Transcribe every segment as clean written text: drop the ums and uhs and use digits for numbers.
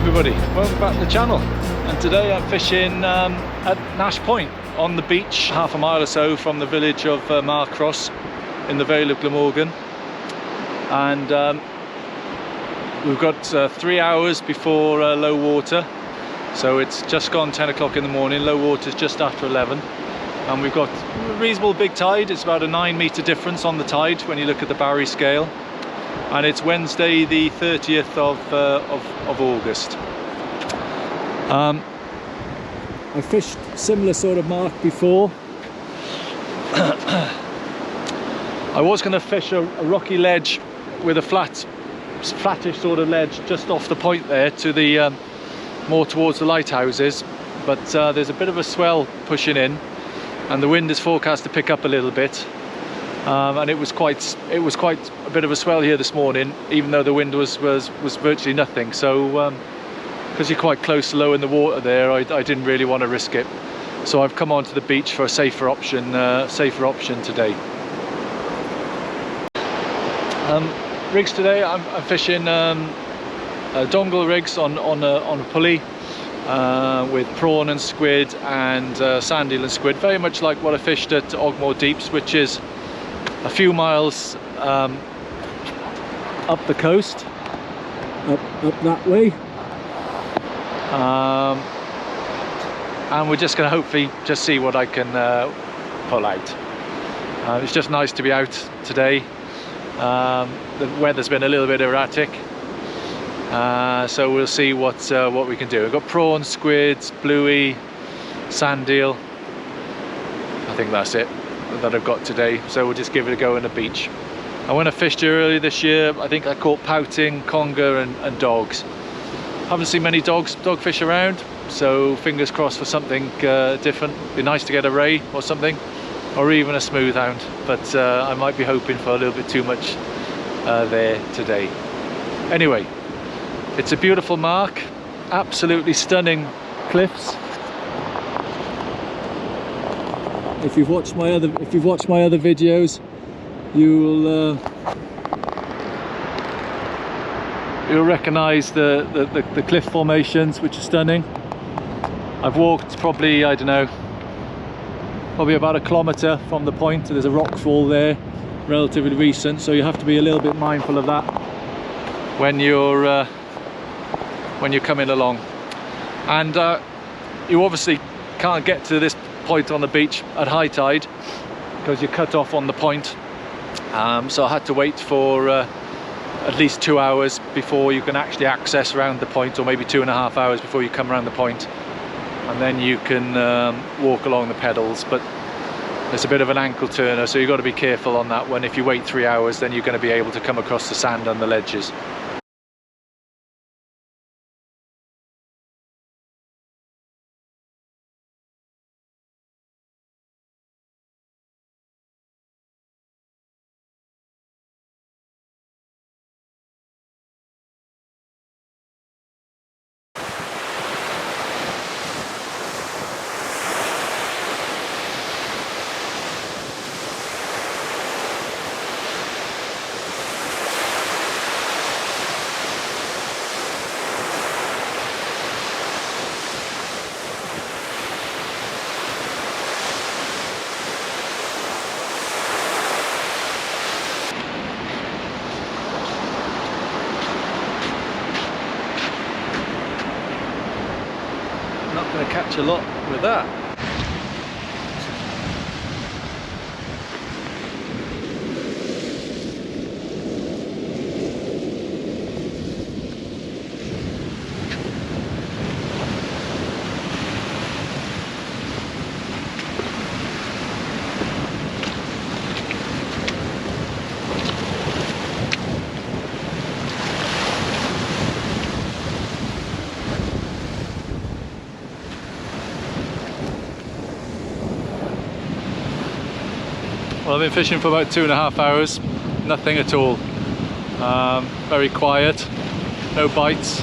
everybody, welcome back to the channel. And today I'm fishing at Nash Point on the beach, half a mile or so from the village of Marcross in the Vale of Glamorgan. And we've got 3 hours before low water, so it's just gone 10 o'clock in the morning. Low water is just after 11, and we've got a reasonable big tide. It's about a 9 metre difference on the tide when you look at the Barry scale. And it's Wednesday the 30th of August. I fished similar sort of mark before. I was going to fish a rocky ledge with a flattish sort of ledge just off the point there to the more towards the lighthouses, but there's a bit of a swell pushing in and the wind is forecast to pick up a little bit. And it was quite a bit of a swell here this morning, even though the wind was virtually nothing. So because you're quite close to low in the water there, I didn't really want to risk it. So I've come onto the beach for a safer option today. Rigs today, I'm fishing dongle rigs on a pulley with prawn and squid and sandeel and squid, very much like what I fished at Ogmore Deeps, which is a few miles up the coast, up that way, and we're just going to hopefully just see what I can pull out. It's just nice to be out today. The weather's been a little bit erratic, so we'll see what we can do. We've got prawn, squids, bluey, sandeel. I think that's it that I've got today, so we'll just give it a go on the beach. And when I fished here earlier this year, I think I caught pouting, conger and dogs. Haven't seen many dogfish around, so fingers crossed for something different. Be nice to get a ray or something, or even a smoothound, but I might be hoping for a little bit too much there today. Anyway, it's a beautiful mark, absolutely stunning cliffs. If you've watched my other videos, you'll recognise the cliff formations, which are stunning. I've walked probably, I don't know, probably about a kilometre from the point. There's a rock fall there, relatively recent, so you have to be a little bit mindful of that when you're coming along. And you obviously can't get to this point on the beach at high tide because you're cut off on the point, so I had to wait for at least 2 hours before you can actually access around the point, or maybe 2.5 hours before you come around the point, and then you can walk along the pedals. But it's a bit of an ankle turner, so you've got to be careful on that one. If you wait 3 hours, then you're going to be able to come across the sand and the ledges. Not going to catch a lot with that. Well, I've been fishing for about 2.5 hours, nothing at all. Very quiet, no bites.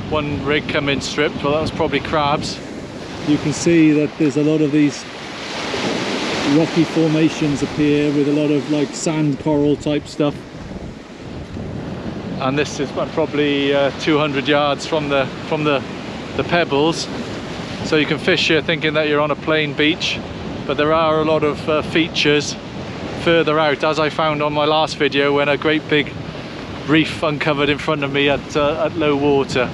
One rig come in stripped, well that was probably crabs. You can see that there's a lot of these rocky formations appear with a lot of like sand coral type stuff. and this is probably 200 yards from the pebbles, so you can fish here thinking that you're on a plain beach, but there are a lot of features further out, as I found on my last video when a great big reef uncovered in front of me at low water.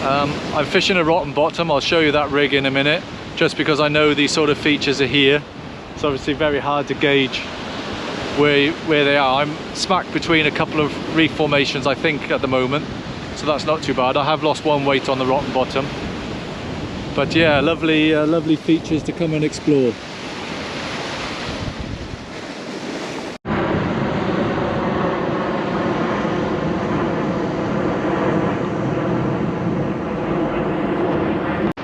I'm fishing a rotten bottom. I'll show you that rig in a minute, just because I know these sort of features are here. It's obviously very hard to gauge where they are. I'm smack between a couple of reef formations, I think, at the moment, so that's not too bad. I have lost one weight on the rotten bottom, but yeah, lovely features to come and explore.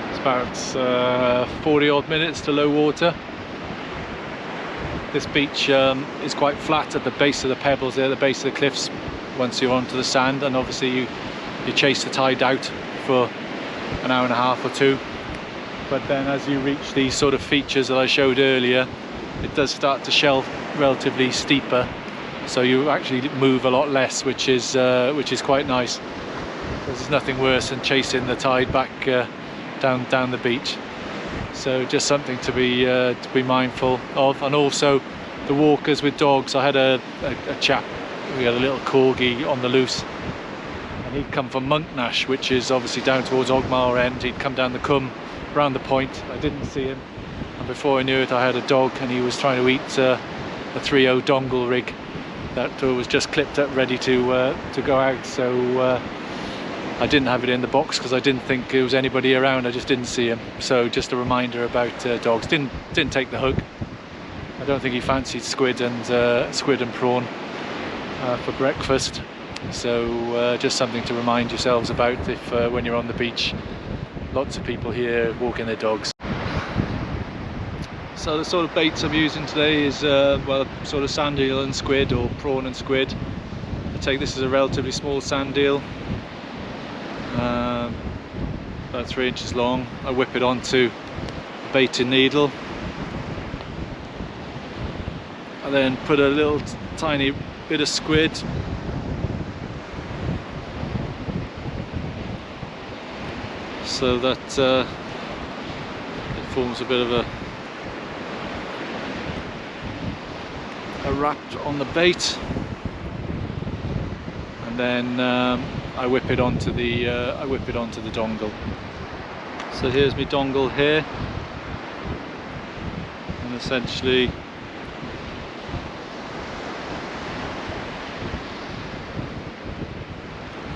It's about 40 odd minutes to low water. This beach is quite flat at the base of the pebbles there, the base of the cliffs, once you're onto the sand, and obviously you chase the tide out for an hour and a half or two. But then as you reach these sort of features that I showed earlier, it does start to shelve relatively steeper, so you actually move a lot less, which is quite nice. There's nothing worse than chasing the tide back down the beach. So just something to be mindful of. And also the walkers with dogs. I had a chap, we had a little corgi on the loose, and he'd come from Nash, which is obviously down towards Ogmar end. He'd come down the Cwm around the point. I didn't see him, and before I knew it I had a dog, and he was trying to eat a 3.0 dongle rig that was just clipped up ready to go out. So I didn't have it in the box because I didn't think there was anybody around. I just didn't see him. So just a reminder about dogs. Didn't take the hook. I don't think he fancied squid and prawn for breakfast. So just something to remind yourselves about if when you're on the beach. Lots of people here walking their dogs. So the sort of baits I'm using today is well, sort of sandeel and squid, or prawn and squid. I take this as a relatively small sandeel. About 3 inches long. I whip it onto a baiting needle, and then put a little tiny bit of squid, so that it forms a bit of a wrap on the bait, and then I whip it onto the dongle. So here's my dongle here, and essentially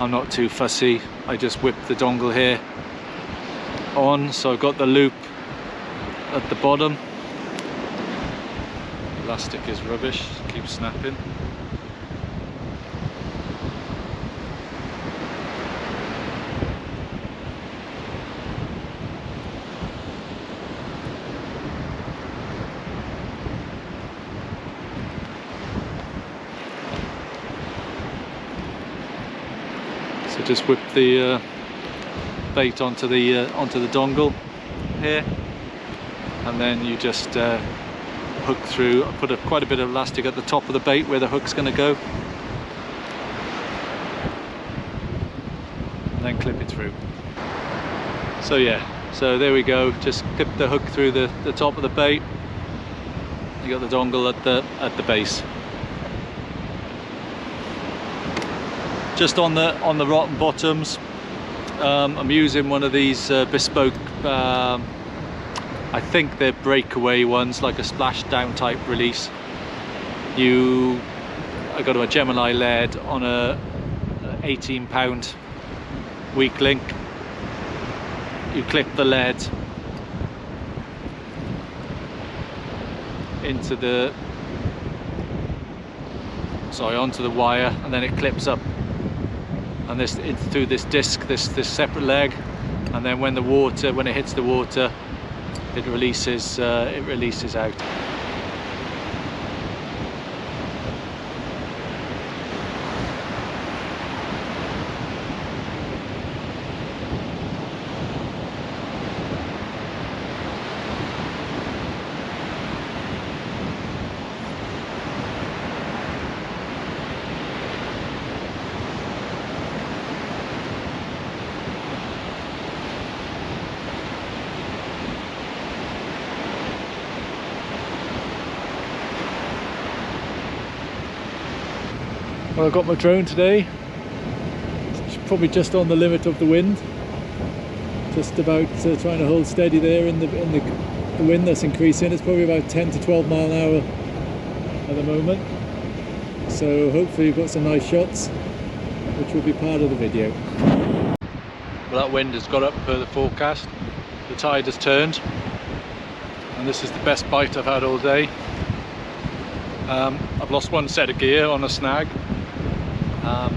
I'm not too fussy. I just whip the dongle here on, so I've got the loop at the bottom. Elastic is rubbish, keeps snapping. So just whip the bait onto the dongle here, and then you just hook through. I put quite a bit of elastic at the top of the bait where the hook's going to go, and then clip it through. So yeah, so there we go. Just clip the hook through the top of the bait. You got the dongle at the base. Just on the rotten bottoms, I'm using one of these bespoke, I think they're breakaway ones, like a splashdown type release. I got a Gemini lead on a 18-pound weak link. You clip the lead onto the wire, and then it clips up, and through this disc, this separate leg, and then when it hits the water, it releases out. Well, I've got my drone today. It's probably just on the limit of the wind. Just about trying to hold steady there in the wind that's increasing. It's probably about 10 to 12 mile an hour at the moment. So hopefully you've got some nice shots, which will be part of the video. Well, that wind has got up per the forecast. The tide has turned, and this is the best bite I've had all day. I've lost one set of gear on a snag. A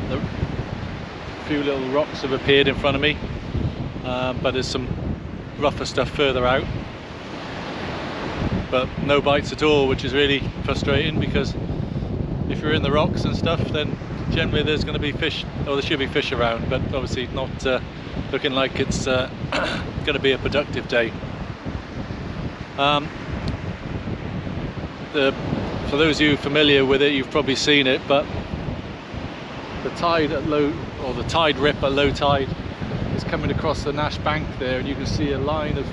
few little rocks have appeared in front of me, but there's some rougher stuff further out. But no bites at all, which is really frustrating, because if you're in the rocks and stuff, then generally there's going to be fish, or there should be fish around, but obviously not looking like it's going to be a productive day. For those of you familiar with it, you've probably seen it, but the tide at low, or the tide rip at low tide, is coming across the Nash bank there, and you can see a line of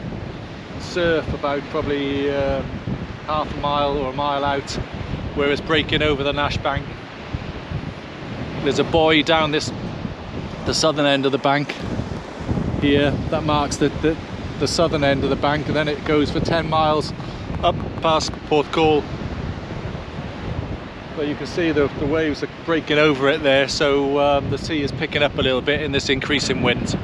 surf about probably half a mile or a mile out, where it's breaking over the Nash bank. There's a buoy down the southern end of the bank here that marks the southern end of the bank, and then it goes for 10 miles up past Port Call. But you can see the waves are breaking over it there, so the sea is picking up a little bit in this increasing wind.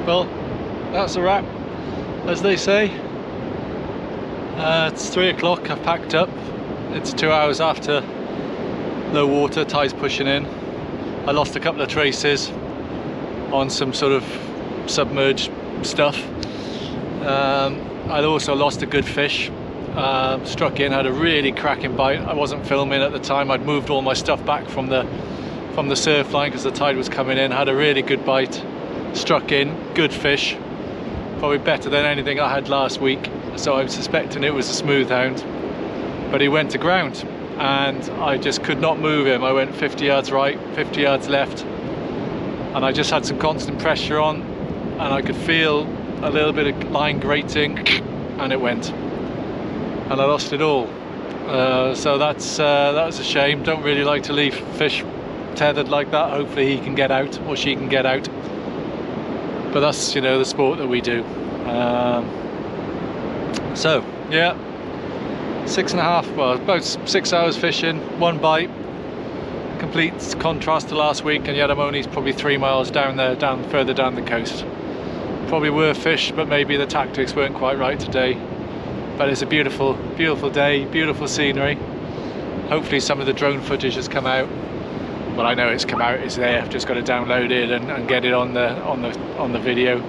Well, that's a wrap, as they say. It's 3 o'clock, I've packed up. It's 2 hours after low water, tide's pushing in. I lost a couple of traces on some sort of submerged stuff. I'd also lost a good fish. Struck in, had a really cracking bite. I wasn't filming at the time. I'd moved all my stuff back from the surf line because the tide was coming in. Had a really good bite. struck in, good fish, probably better than anything I had last week, so I'm suspecting it was a smoothound, but he went to ground and I just could not move him. I went 50 yards right, 50 yards left, and I just had some constant pressure on, and I could feel a little bit of line grating, and it went, and I lost it all. So that was a shame. Don't really like to leave fish tethered like that. Hopefully he can get out, or she can get out, but that's, you know, the sport that we do. So yeah, 6.5, well, about 6 hours fishing, one bite, complete contrast to last week, and yet I'm only probably 3 miles down there, further down the coast. Probably were fish, but maybe the tactics weren't quite right today. But it's a beautiful, beautiful day, beautiful scenery. Hopefully some of the drone footage has come out. Well, I know it's come out, it's there. I've just got to download it and get it on the video.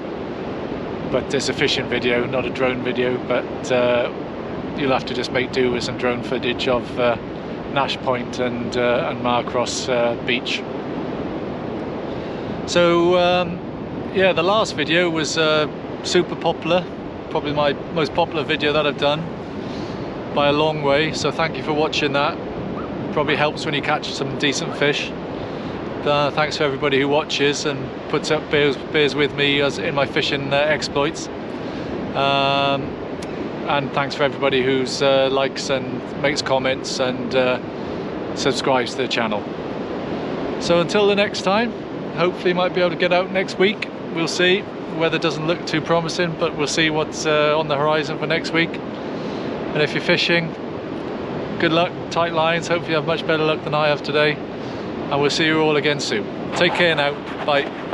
But it's a fishing video, not a drone video. But you'll have to just make do with some drone footage of Nash Point and Marcross beach. So yeah, the last video was super popular, probably my most popular video that I've done by a long way, so thank you for watching that. Probably helps when you catch some decent fish. Thanks for everybody who watches and puts up, bears with me as in my fishing exploits, and thanks for everybody who's likes and makes comments and subscribes to the channel. So until the next time, hopefully might be able to get out next week. We'll see. Weather doesn't look too promising, but we'll see what's on the horizon for next week. And if you're fishing, good luck, tight lines. Hopefully you have much better luck than I have today, and we'll see you all again soon. Take care now, bye.